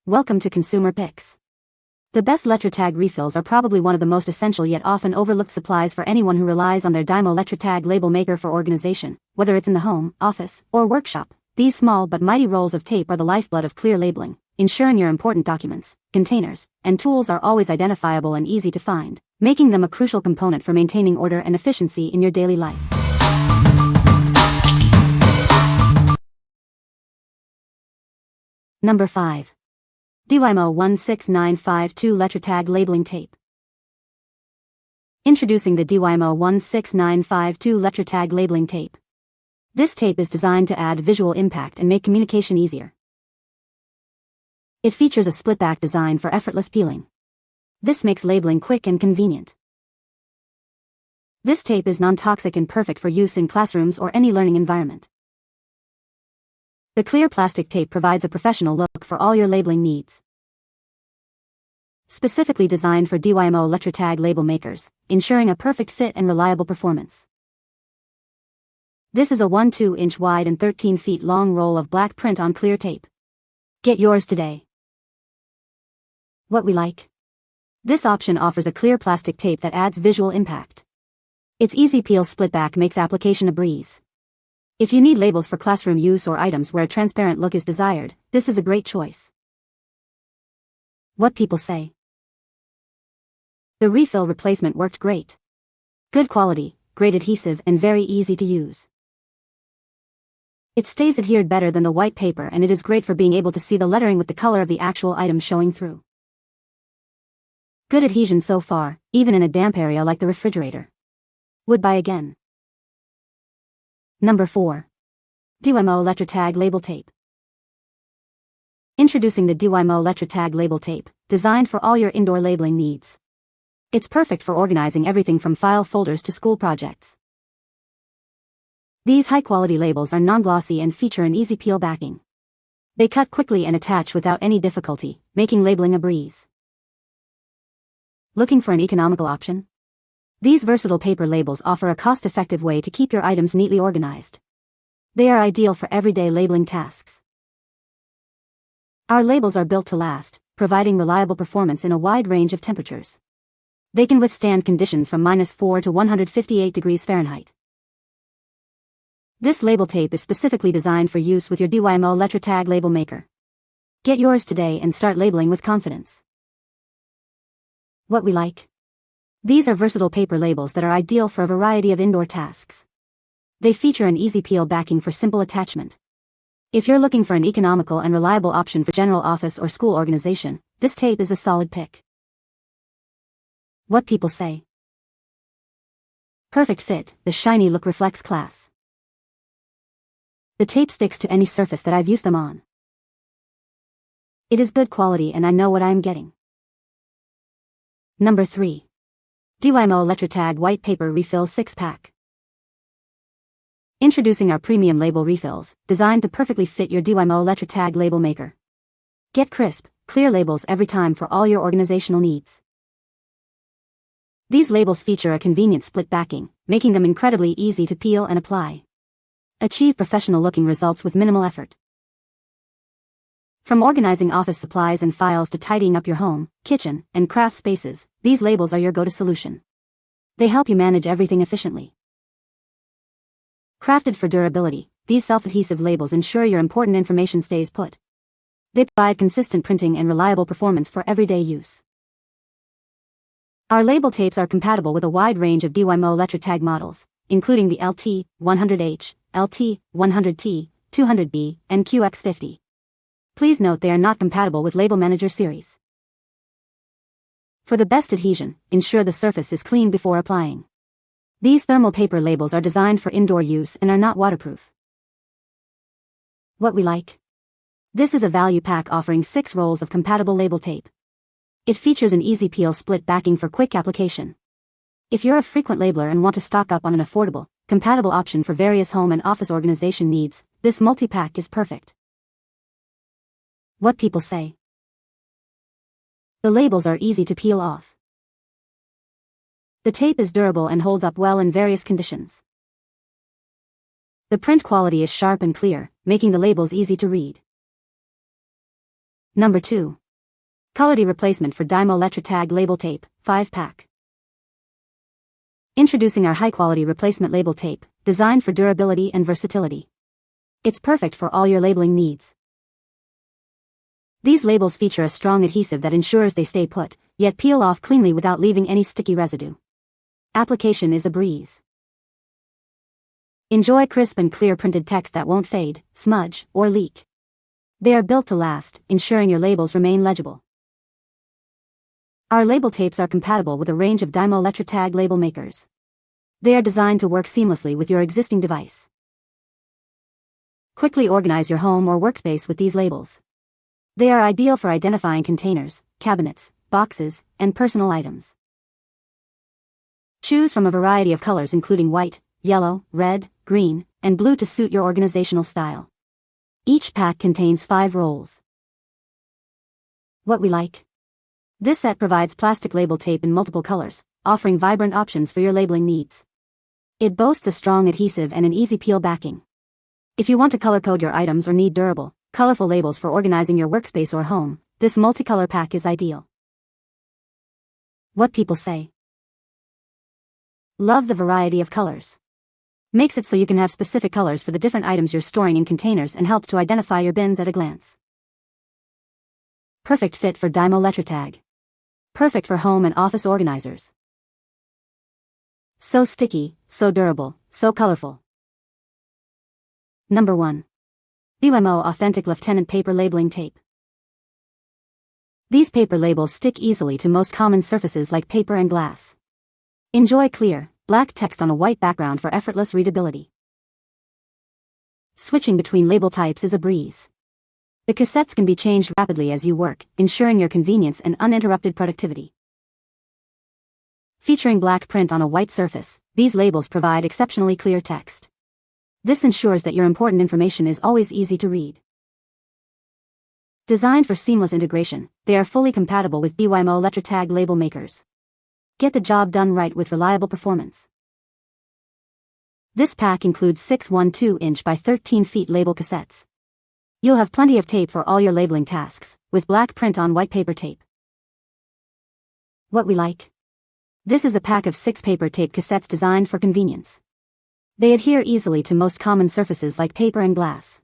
Welcome to Consumer Picks. The best LetraTag refills are probably one of the most essential yet often overlooked supplies for anyone who relies on their Dymo LetraTag label maker for organization, whether it's in the home, office, or workshop. These small but mighty rolls of tape are the lifeblood of clear labeling, ensuring your important documents, containers, and tools are always identifiable and easy to find, making them a crucial component for maintaining order and efficiency in your daily life. Number 5. Dymo 16952 LetraTag Labeling Tape. Introducing the Dymo 16952 LetraTag Labeling Tape. This tape is designed to add visual impact and make communication easier. It features a split-back design for effortless peeling. This makes labeling quick and convenient. This tape is non-toxic and perfect for use in classrooms or any learning environment. The clear plastic tape provides a professional look for all your labeling needs. Specifically designed for Dymo LetraTag label makers, ensuring a perfect fit and reliable performance. This is a 2-inch wide and 13 feet long roll of black print on clear tape. Get yours today. What we like? This option offers a clear plastic tape that adds visual impact. Its easy peel split back makes application a breeze. If you need labels for classroom use or items where a transparent look is desired, this is a great choice. What people say. The refill replacement worked great. Good quality, great adhesive, and very easy to use. It stays adhered better than the white paper, and it is great for being able to see the lettering with the color of the actual item showing through. Good adhesion so far, even in a damp area like the refrigerator. Would buy again. Number 4. Dymo LetraTag Label Tape. Introducing the Dymo LetraTag Label Tape, designed for all your indoor labeling needs. It's perfect for organizing everything from file folders to school projects. These high-quality labels are non-glossy and feature an easy peel backing. They cut quickly and attach without any difficulty, making labeling a breeze. Looking for an economical option? These versatile paper labels offer a cost-effective way to keep your items neatly organized. They are ideal for everyday labeling tasks. Our labels are built to last, providing reliable performance in a wide range of temperatures. They can withstand conditions from -4 to 158 degrees Fahrenheit. This label tape is specifically designed for use with your Dymo LetraTag label maker. Get yours today and start labeling with confidence. What we like? These are versatile paper labels that are ideal for a variety of indoor tasks. They feature an easy peel backing for simple attachment. If you're looking for an economical and reliable option for general office or school organization, this tape is a solid pick. What people say. Perfect fit, the shiny look reflects class. The tape sticks to any surface that I've used them on. It is good quality and I know what I am getting. Number 3. Dymo LetraTag White Paper Refill 6-Pack. Introducing our premium label refills, designed to perfectly fit your Dymo LetraTag label maker. Get crisp, clear labels every time for all your organizational needs. These labels feature a convenient split backing, making them incredibly easy to peel and apply. Achieve professional-looking results with minimal effort. From organizing office supplies and files to tidying up your home, kitchen, and craft spaces, these labels are your go-to solution. They help you manage everything efficiently. Crafted for durability, these self-adhesive labels ensure your important information stays put. They provide consistent printing and reliable performance for everyday use. Our label tapes are compatible with a wide range of Dymo LetraTag models, including the LT 100H, LT 100T, 200B, and QX50. Please note they are not compatible with Label Manager series. For the best adhesion, ensure the surface is clean before applying. These thermal paper labels are designed for indoor use and are not waterproof. What we like? This is a value pack offering 6 rolls of compatible label tape. It features an easy peel split backing for quick application. If you're a frequent labeler and want to stock up on an affordable, compatible option for various home and office organization needs, this multi-pack is perfect. What people say. The labels are easy to peel off. The tape is durable and holds up well in various conditions. The print quality is sharp and clear, making the labels easy to read. Number 2. COLORTY Replacement for Dymo LetraTag Label Tape, 5-pack. Introducing our high-quality replacement label tape, designed for durability and versatility. It's perfect for all your labeling needs. These labels feature a strong adhesive that ensures they stay put, yet peel off cleanly without leaving any sticky residue. Application is a breeze. Enjoy crisp and clear printed text that won't fade, smudge, or leak. They are built to last, ensuring your labels remain legible. Our label tapes are compatible with a range of Dymo LetraTag label makers. They are designed to work seamlessly with your existing device. Quickly organize your home or workspace with these labels. They are ideal for identifying containers, cabinets, boxes, and personal items. Choose from a variety of colors including white, yellow, red, green, and blue to suit your organizational style. Each pack contains 5 rolls. What we like. This set provides plastic label tape in multiple colors, offering vibrant options for your labeling needs. It boasts a strong adhesive and an easy peel backing. If you want to color code your items or need durable, colorful labels for organizing your workspace or home, this multicolor pack is ideal. What people say. Love the variety of colors. Makes it so you can have specific colors for the different items you're storing in containers and helps to identify your bins at a glance. Perfect fit for Dymo LetraTag. Perfect for home and office organizers. So sticky, so durable, so colorful. Number 1. Dymo Authentic Lieutenant Paper Labeling Tape. These paper labels stick easily to most common surfaces like paper and glass. Enjoy clear, black text on a white background for effortless readability. Switching between label types is a breeze. The cassettes can be changed rapidly as you work, ensuring your convenience and uninterrupted productivity. Featuring black print on a white surface, these labels provide exceptionally clear text. This ensures that your important information is always easy to read. Designed for seamless integration, they are fully compatible with Dymo LetraTag label makers. Get the job done right with reliable performance. This pack includes 6 1/2" by 13 feet label cassettes. You'll have plenty of tape for all your labeling tasks, with black print on white paper tape. What we like. This is a pack of 6 paper tape cassettes designed for convenience. They adhere easily to most common surfaces like paper and glass.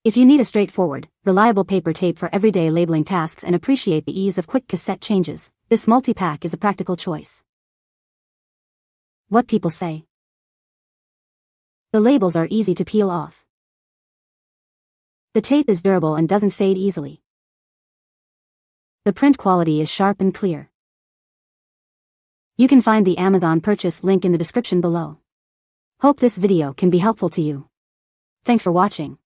If you need a straightforward, reliable paper tape for everyday labeling tasks and appreciate the ease of quick cassette changes, this multi-pack is a practical choice. What people say. The labels are easy to peel off. The tape is durable and doesn't fade easily. The print quality is sharp and clear. You can find the Amazon purchase link in the description below. Hope this video can be helpful to you. Thanks for watching.